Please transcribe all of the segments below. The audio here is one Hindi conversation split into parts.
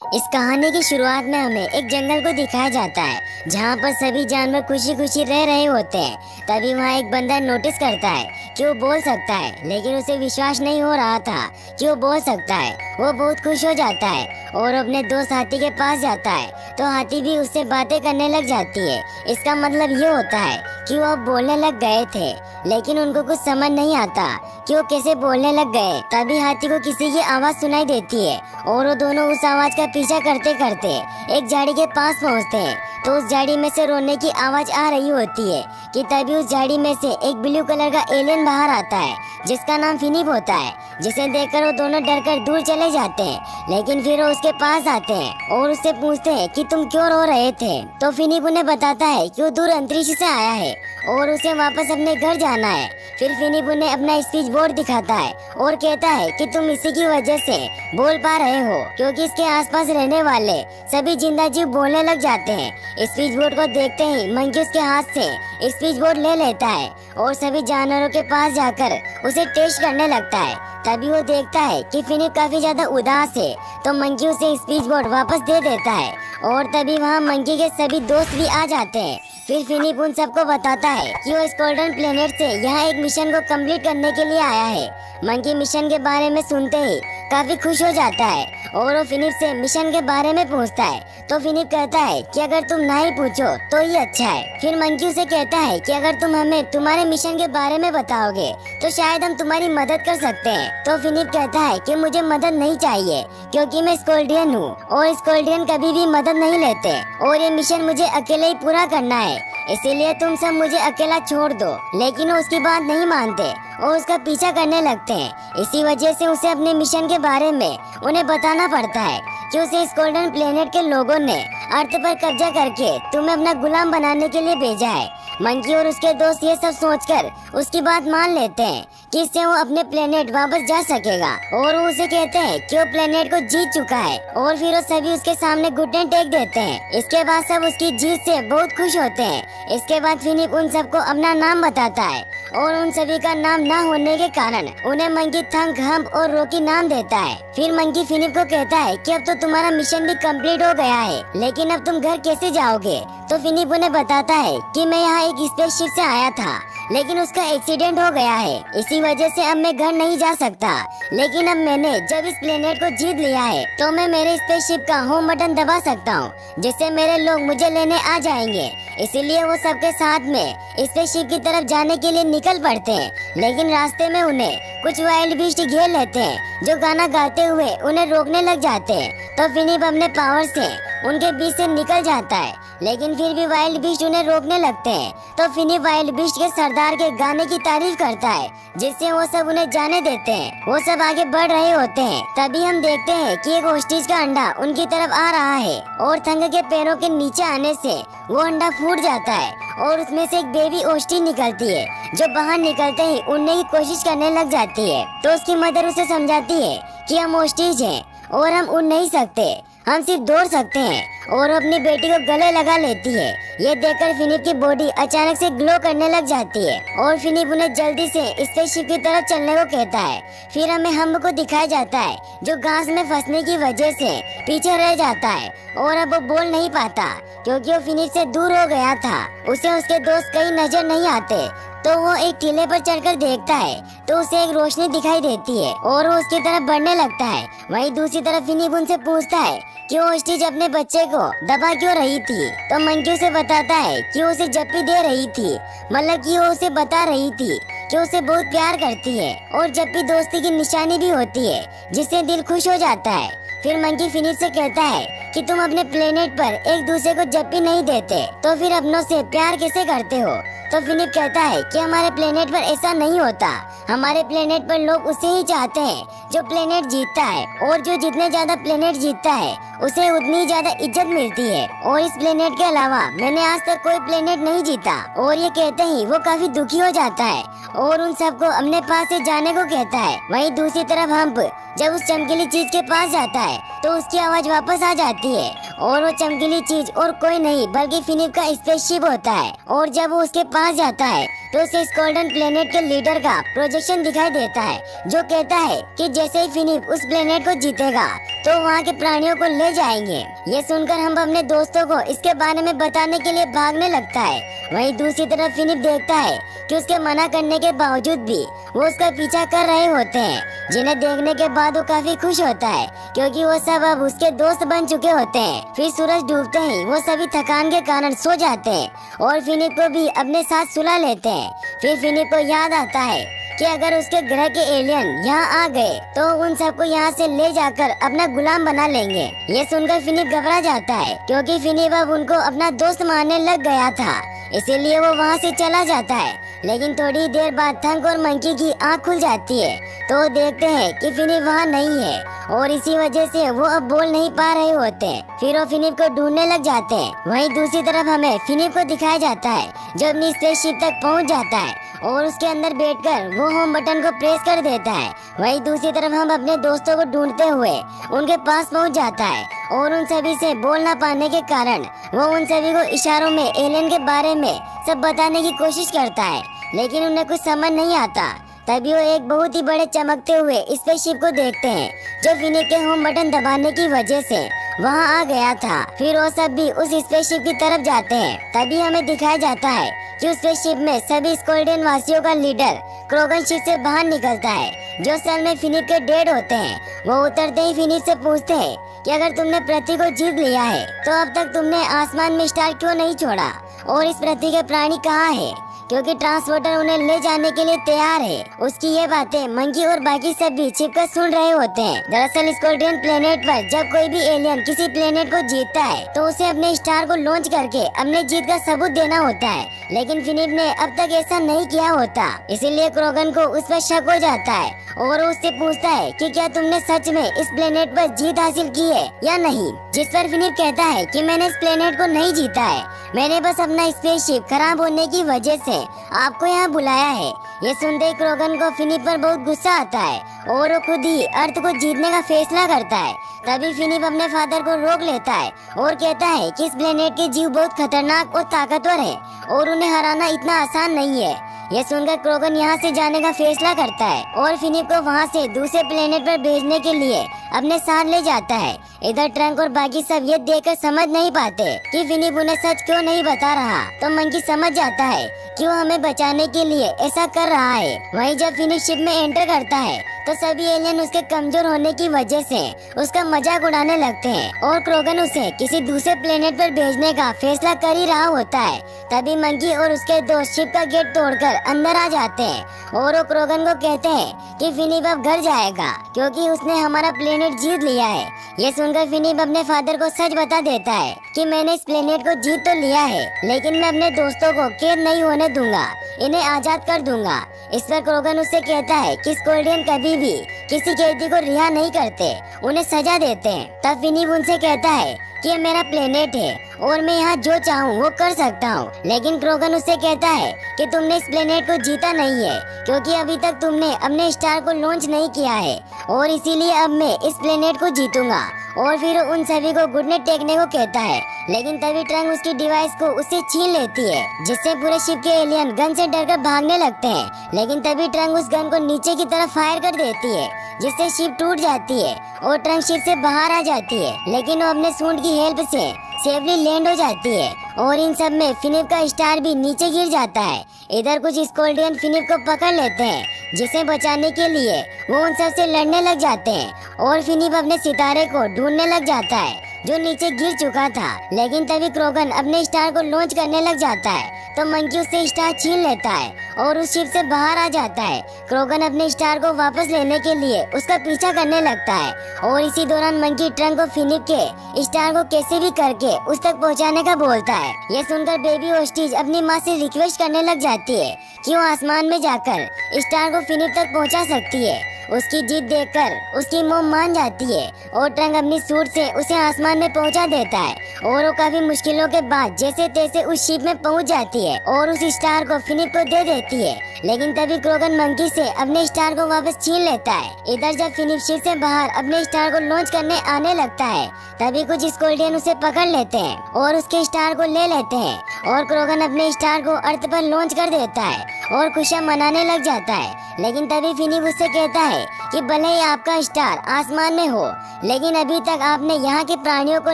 इस कहानी की शुरुआत में हमें एक जंगल को दिखाया जाता है जहाँ पर सभी जानवर खुशी खुशी रह रहे होते हैं। तभी वहाँ एक बंदर नोटिस करता है कि वो बोल सकता है, लेकिन उसे विश्वास नहीं हो रहा था कि वो बोल सकता है। वो बहुत खुश हो जाता है और अपने दोस्त हाथी के पास जाता है तो हाथी भी उससे बातें करने लग जाती है। इसका मतलब ये होता है कि वो अब बोलने लग गए थे, लेकिन उनको कुछ समझ नहीं आता कि वो कैसे बोलने लग गए। तभी हाथी को किसी की आवाज सुनाई देती है और वो दोनों उस आवाज का पीछा करते करते एक झाड़ी के पास पहुंचते हैं। तो उस झाड़ी में से रोने की आवाज आ रही होती है कि तभी उस झाड़ी में से एक ब्लू कलर का एलियन बाहर आता है जिसका नाम फिनिप होता है, जिसे देखकर वो दोनों डरकर दूर चले जाते हैं। लेकिन फिर वो उसके पास आते हैं और उससे पूछते हैं कि तुम क्यों रो रहे थे। तो फिनिप उन्हें बताता है कि वो दूर अंतरिक्ष से आया है और उसे वापस अपने घर जाना है। फिर फिनिप उन्हें अपना स्पीच बोर्ड दिखाता है और कहता है कि तुम इसी की वजह से बोल पा रहे हो, क्योंकि इसके आसपास रहने वाले सभी जिंदा जीव बोलने लग जाते हैं। स्पीच बोर्ड को देखते ही मंकी उसके हाथ से स्पीच बोर्ड ले लेता है और सभी जानवरों के पास जाकर उसे टेस्ट करने लगता है। तभी वो देखता है कि फिनिप काफी ज्यादा उदास है, तो मंकी उसे स्पीच बोर्ड वापस दे देता है और तभी वहाँ मंकी के सभी दोस्त भी आ जाते हैं। फिर फिनिप उन सबको बताता है कि वो स्कोल्डन प्लेनेट से यहाँ एक मिशन को कंप्लीट करने के लिए आया है। मंकी मिशन के बारे में सुनते ही काफी खुश हो जाता है और वो फिनिप से मिशन के बारे में पूछता है। तो फिनिप कहता है कि अगर तुम ना ही पूछो तो ये अच्छा है। फिर मंकी उसे कहता है कि अगर तुम हमें तुम्हारे मिशन के बारे में बताओगे तो शायद हम तुम्हारी मदद कर सकते हैं। तो फिनिप कहता है कि मुझे मदद नहीं चाहिए, क्योंकि मैं स्कोल्डियन हूँ और स्कोल्डियन कभी भी मदद नहीं लेते और ये मिशन मुझे अकेले ही पूरा करना है, इसीलिए तुम सब मुझे अकेला छोड़ दो। लेकिन वो उसकी बात नहीं मानते और उसका पीछा करने लगते हैं। इसी वजह से उसे अपने मिशन के बारे में उन्हें बताना पड़ता है कि उसे इस गोल्डन प्लेनेट के लोगों ने अर्थ पर कब्जा करके तुम्हें अपना गुलाम बनाने के लिए भेजा है। मंकी और उसके दोस्त ये सब सोचकर उसकी बात मान लेते हैं कि इससे वो अपने प्लेनेट वापस जा सकेगा और वो उसे कहते हैं कि वो प्लेनेट को जीत चुका है और फिर वो सभी उसके सामने घुटने टेक देते हैं। इसके बाद सब उसकी जीत से बहुत खुश होते हैं। इसके बाद फिनिप उन सबको अपना नाम बताता है और उन सभी का नाम ना होने के कारण उन्हें मंकी, थंक, हम्प और रॉकी नाम देता है। फिर मंकी फिनिप को कहता है कि अब तो तुम्हारा मिशन भी कंप्लीट हो गया है, लेकिन अब तुम घर कैसे जाओगे। तो फिनिप उन्हें बताता है कि मैं यहाँ एक स्पेसशिप से आया था, लेकिन उसका एक्सीडेंट हो गया है, इसी वजह से अब मैं घर नहीं जा सकता। लेकिन अब मैंने जब इस प्लेनेट को जीत लिया है तो मैं मेरे स्पेसशिप का होम बटन दबा सकता हूँ, जिससे मेरे लोग मुझे लेने आ जाएंगे। इसीलिए वो सबके साथ में स्पेसशिप की तरफ जाने के लिए निकल पड़ते हैं, लेकिन रास्ते में उन्हें कुछ वाइल्ड बीस्ट घेर लेते हैं जो गाना गाते हुए उन्हें रोकने लग जाते हैं। तो फिनिप अपने पावर से उनके बीच से निकल जाता है, लेकिन फिर भी वाइल्ड बीस्ट उन्हें रोकने लगते हैं। तो फिनिप वाइल्ड बीस्ट के सरदार के गाने की तारीफ करता है, जिससे वो सब उन्हें जाने देते हैं। वो सब आगे बढ़ रहे होते हैं। तभी हम देखते हैं कि एक ओस्ट्रिच का अंडा उनकी तरफ आ रहा है और थंग के पैरों के नीचे आने से वो अंडा फूट जाता है और उसमें से एक बेबी ओस्ट्रिच निकलती है, जो बाहर निकलते ही उड़ने की कोशिश करने लग जाती है। तो उसकी मदर उसे समझाती है कि हम ओस्ट्रिच हैं और हम उड़ नहीं सकते, हम सिर्फ दौड़ सकते हैं, और अपनी बेटी को गले लगा लेती है। ये देखकर फिनिप की बॉडी अचानक से ग्लो करने लग जाती है और फिनिप उन्हें जल्दी से स्पेसशिप की तरफ चलने को कहता है। फिर हमें हम्प को दिखाया जाता है, जो घास में फंसने की वजह से पीछे रह जाता है और अब वो बोल नहीं पाता, क्योंकि वो फिनिप से दूर हो गया था। उसे उसके दोस्त कहीं नजर नहीं आते। तो वो एक टीले पर चढ़कर देखता है तो उसे एक रोशनी दिखाई देती है और वो उसकी तरफ बढ़ने लगता है। वहीं दूसरी तरफ फिनिप उनसे पूछता है कि वो ओस्ट्रिच अपने बच्चे को दबा क्यों रही थी। तो मंकी उसे बताता है कि वो उसे जप्पी दे रही थी, मतलब कि वो उसे बता रही थी कि उसे बहुत प्यार करती है और जप्पी दोस्ती की निशानी भी होती है, जिससे दिल खुश हो जाता है। फिर मंकी फिनिप से कहता है कि तुम अपने प्लेनेट पर एक दूसरे को जप्पी नहीं देते, तो फिर अपनों से प्यार कैसे करते हो। तो फिनिप कहता है कि हमारे प्लेनेट पर ऐसा नहीं होता, हमारे प्लेनेट पर लोग उसे ही चाहते हैं जो प्लेनेट जीतता है, और जो जितने ज्यादा प्लेनेट जीतता है उसे उतनी ज्यादा इज्जत मिलती है। और इस प्लेनेट के अलावा मैंने आज तक कोई प्लेनेट नहीं जीता। और ये कहते ही वो काफी दुखी हो जाता है और उन सबको अपने पास से जाने को कहता है। वहीं दूसरी तरफ हम्प जब उस चमकीली चीज के पास जाता है तो उसकी आवाज वापस आ जाती है और वो चमकीली चीज और कोई नहीं बल्कि फिनिप का स्पेसशिप होता है। और जब वो उसके पास जाता है तो उसे इस गोल्डन प्लेनेट के लीडर का प्रोजेक्शन दिखाई देता है, जो कहता है कि जैसे ही फिनिप उस प्लेनेट को जीतेगा तो वहाँ के प्राणियों को ले जाएंगे। ये सुनकर हम अपने दोस्तों को इसके बारे में बताने के लिए भागने लगता है। वहीं दूसरी तरफ फिनिप देखता है कि उसके मना करने के बावजूद भी वो उसका पीछा कर रहे होते हैं, जिन्हें देखने के बाद वो काफी खुश होता है क्योंकि वो सब अब उसके दोस्त बन चुके होते हैं। फिर सूरज डूबते ही वो सभी थकान के कारण सो जाते हैं और फिनिप को भी अपने साथ सुला लेते हैं। फिर फिनिप को याद आता है कि अगर उसके ग्रह के एलियन यहाँ आ गए तो उन सबको यहाँ से ले जाकर अपना गुलाम बना लेंगे। ये सुनकर फिनिप घबरा जाता है क्योंकि फिनिप अब उनको अपना दोस्त मानने लग गया था, इसीलिए वो वहाँ से चला जाता है। लेकिन थोड़ी देर बाद थंक और मंकी की आँख खुल जाती है तो वो देखते हैं कि फिनिप वहाँ नहीं है और इसी वजह से वो अब बोल नहीं पा रहे होते हैं। फिर वो फिनिप को ढूंढने लग जाते हैं। वहीं दूसरी तरफ हमें फिनिप को दिखाया जाता है जो अपनी स्पेसशिप तक पहुँच जाता है और उसके अंदर बैठकर वो होम बटन को प्रेस कर देता है। वहीं दूसरी तरफ हम अपने दोस्तों को ढूंढते हुए उनके पास पहुंच जाता है और उन सभी से बोल ना पाने के कारण वो उन सभी को इशारों में एलियन के बारे में सब बताने की कोशिश करता है, लेकिन उन्हें कुछ समझ नहीं आता। तभी वो एक बहुत ही बड़े चमकते हुए स्पेसशिप को देखते हैं जो फिनिप के होम बटन दबाने की वजह से वहाँ आ गया था। फिर वो सब भी उस स्पेसशिप की तरफ जाते हैं। तभी हमें दिखाया जाता है कि उस स्पेसशिप में सभी स्कोल्डियन वासियों का लीडर क्रोगन शिप से बाहर निकलता है, जो असल में फिनिप के डेड होते हैं। वो उतरते ही फिनिप से पूछते हैं कि अगर तुमने पृथ्वी को जीत लिया है तो अब तक तुमने आसमान में स्टार क्यों नहीं छोड़ा और इस पृथ्वी के प्राणी कहाँ है, क्योंकि ट्रांसपोर्टर उन्हें ले जाने के लिए तैयार है। उसकी ये बातें मंकी और बाकी सब भी छिपकर सुन रहे होते हैं। दरअसल स्कोल्डियन प्लेनेट पर जब कोई भी एलियन किसी प्लेनेट को जीतता है तो उसे अपने स्टार को लॉन्च करके अपने जीत का सबूत देना होता है, लेकिन फिनिप ने अब तक ऐसा नहीं किया होता। इसीलिए क्रोगन को उस पर शक हो जाता है और उससे पूछता है कि क्या तुमने सच में इस प्लेनेट पर जीत हासिल की है या नहीं। जिस पर फिनिप कहता है कि मैंने इस प्लेनेट को नहीं जीता है, मैंने बस अपना स्पेसशिप खराब होने की वजह से आपको यहाँ बुलाया है। ये सुनते ही क्रोगन को फिनिप पर बहुत गुस्सा आता है और वो खुद ही अर्थ को जीतने का फैसला करता है। तभी फिनिप अपने फादर को रोक लेता है और कहता है कि इस प्लेनेट के जीव बहुत खतरनाक और ताकतवर है और उन्हें हराना इतना आसान नहीं है। यह सुनकर क्रोगन यहाँ से जाने का फैसला करता है और फिनिप को वहाँ से दूसरे प्लेनेट पर भेजने के लिए अपने साथ ले जाता है। इधर ट्रंक और बाकी सब ये देखकर समझ नहीं पाते कि फिनिप उन्हें सच क्यों नहीं बता रहा, तो मंकी समझ जाता है कि वो हमें बचाने के लिए ऐसा कर रहा है। वहीं जब फिनिप शिप में एंटर करता है तो सभी एलियन उसके कमजोर होने की वजह से उसका मजाक उड़ाने लगते हैं और क्रोगन उसे किसी दूसरे प्लेनेट पर भेजने का फैसला कर ही रहा होता है। तभी मंकी और उसके दोस्त शिप का गेट तोड़कर अंदर आ जाते हैं और वो क्रोगन को कहते हैं कि फिनिप अब घर जाएगा क्योंकि उसने हमारा प्लेनेट जीत लिया है। ये सुनकर फिनिप अपने फादर को सच बता देता है कि मैंने इस प्लेनेट को जीत तो लिया है, लेकिन मैं अपने दोस्तों को कैद नहीं होने दूंगा, इन्हें आजाद कर दूंगा। इस पर क्रोगन उससे कहता है कि स्कोल्डियन कभी भी किसी कैदी को रिहा नहीं करते, उन्हें सजा देते हैं। तब फिनिप उनसे कहता है कि ये मेरा प्लेनेट है और मैं यहाँ जो चाहूँ वो कर सकता हूँ, लेकिन क्रोगन उससे कहता है कि तुमने इस प्लेनेट को जीता नहीं है क्योंकि अभी तक तुमने अपने स्टार को लॉन्च नहीं किया है और इसीलिए अब मैं इस प्लेनेट को जीतूंगा। और फिर उन सभी को गुड नाइट टेकने को कहता है, लेकिन तभी ट्रंक उसकी डिवाइस को उससे छीन लेती है, जिससे पूरे शिप के एलियन गन से डरकर भागने लगते हैं। लेकिन तभी ट्रंक उस गन को नीचे की तरफ फायर कर देती है, जिससे शिप टूट जाती है और ट्रंक शिप से बाहर आ जाती है, लेकिन वो अपने सूंड की हेल्प से सेफली लैंड हो जाती है और इन सब में फिनिप का स्टार भी नीचे गिर जाता है। इधर कुछ स्कोल्डियन फिनिप को पकड़ लेते हैं, जिसे बचाने के लिए वो उन सब से लड़ने लग जाते हैं और फिनिप अपने सितारे को ढूंढने लग जाता है जो नीचे गिर चुका था। लेकिन तभी क्रोगन अपने स्टार को लॉन्च करने लग जाता है तो मंकी उससे स्टार छीन लेता है और उस शिप से बाहर आ जाता है। क्रोगन अपने स्टार को वापस लेने के लिए उसका पीछा करने लगता है और इसी दौरान मंकी ट्रंक को फिनिप के स्टार को कैसे भी करके उस तक पहुंचाने का बोलता है। यह सुनकर बेबी होस्टिज अपनी माँ से रिक्वेस्ट करने लग जाती है कि वो आसमान में जाकर स्टार को फिनिप तक पहुंचा सकती है। उसकी जिद देखकर उसकी मोम मान जाती है और ट्रंक अपनी सूट से उसे आसमान आसमान में पहुंचा देता है और वो काफी मुश्किलों के बाद जैसे तैसे उस शिप में पहुंच जाती है और उस स्टार को फिनिप को दे देती है। लेकिन तभी क्रोगन मंकी से अपने स्टार को वापस छीन लेता है। इधर जब फिनिप शिप से बाहर अपने स्टार को लॉन्च करने आने लगता है तभी कुछ स्कोल्डियन उसे पकड़ लेते हैं और उसके स्टार को ले लेते हैं और क्रोगन अपने स्टार को अर्थ पर लॉन्च कर देता है और खुशियां मनाने लग जाता है। लेकिन तभी फिनिप उससे कहता है कि भले ही आपका स्टार आसमान में हो लेकिन अभी तक आपने यहाँ के प्राणियों को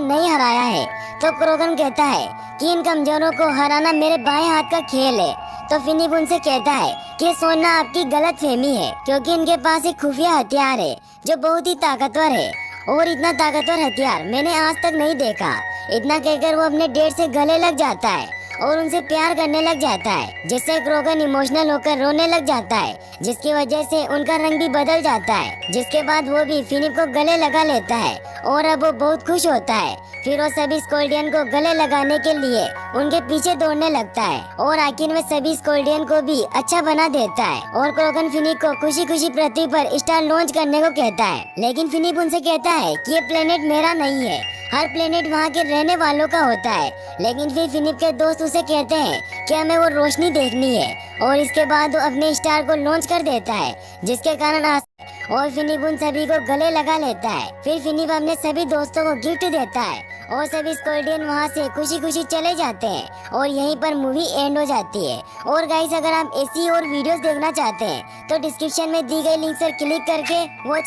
नहीं हराया है। तो क्रोगन कहता है कि इन कमजोरों को हराना मेरे बाएं हाथ का खेल है। तो फिनिप उनसे कहता है कि सोना आपकी गलत फहमी है क्योंकि इनके पास एक खुफिया हथियार है जो बहुत ही ताकतवर है और इतना ताकतवर हथियार मैंने आज तक नहीं देखा। इतना कहकर वो अपने डेट से गले लग जाता है और उनसे प्यार करने लग जाता है, जिससे क्रोगन इमोशनल होकर रोने लग जाता है, जिसकी वजह से उनका रंग भी बदल जाता है। जिसके बाद वो भी फिनिप को गले लगा लेता है और अब वो बहुत खुश होता है। फिर वो सभी स्कोल्डियन को गले लगाने के लिए उनके पीछे दौड़ने लगता है और आखिर में सभी स्कोल्डियन को भी अच्छा बना देता है और क्रोगन फिनिप को खुशी खुशी पृथ्वी पर स्टार लॉन्च करने को कहता है। लेकिन फिनिप उनसे कहता है कि ये प्लेनेट मेरा नहीं है, हर प्लेनेट वहाँ के रहने वालों का होता है। लेकिन फिर फिनिप के दोस्त उसे कहते हैं कि हमें वो रोशनी देखनी है और इसके बाद वो अपने स्टार को लॉन्च कर देता है, जिसके कारण और फिनिप उन सभी को गले लगा लेता है। फिर फिनिप अपने सभी दोस्तों को गिफ्ट देता है और सभी स्कोल्डियन वहाँ से खुशी खुशी चले जाते हैं और यहीं पर मूवी एंड हो जाती है। और गाइस, अगर आप ऐसी और वीडियोस देखना चाहते हैं तो डिस्क्रिप्शन में दी गई लिंक पर क्लिक करके वो